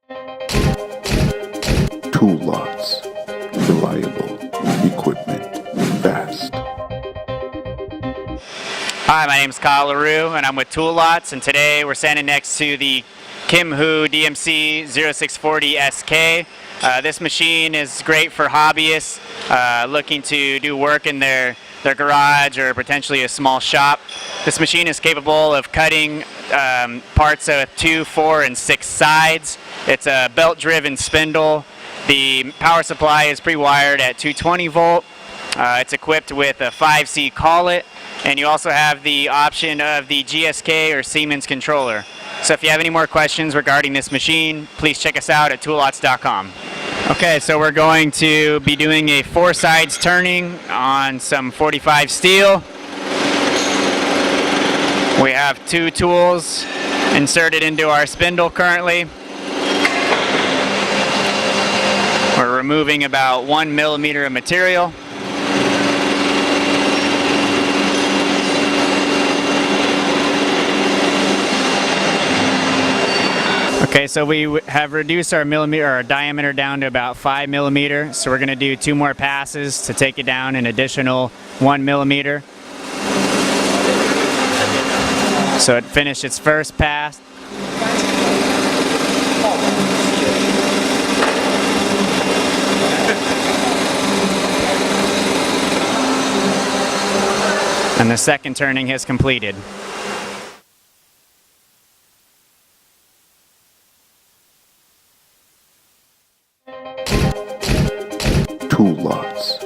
Tool lots. Reliable. Equipment. Fast. Hi, my name is Kyle LaRue and I'm with Tool Lots, and today we're standing next to the KIMHOO DMC 0640 SK. This machine is great for hobbyists looking to do work in their garage or potentially a small shop. This machine is capable of cutting parts of 2, 4, and 6 sides. It's a belt-driven spindle. The power supply is pre-wired at 220 volt. It's equipped with a 5C collet, and you also have the option of the GSK or Siemens controller. So if you have any more questions regarding this machine, please check us out at toollots.com. Okay, so we're going to be doing a 4 sides turning on some 45 steel. We have 2 tools inserted into our spindle currently. We're removing about 1 millimeter of material. Okay, so we have reduced our diameter down to about 5 millimeters. So we're going to do 2 more passes to take it down an additional 1 millimeter. So it finished its first pass. And the second turning has completed. Tool lots.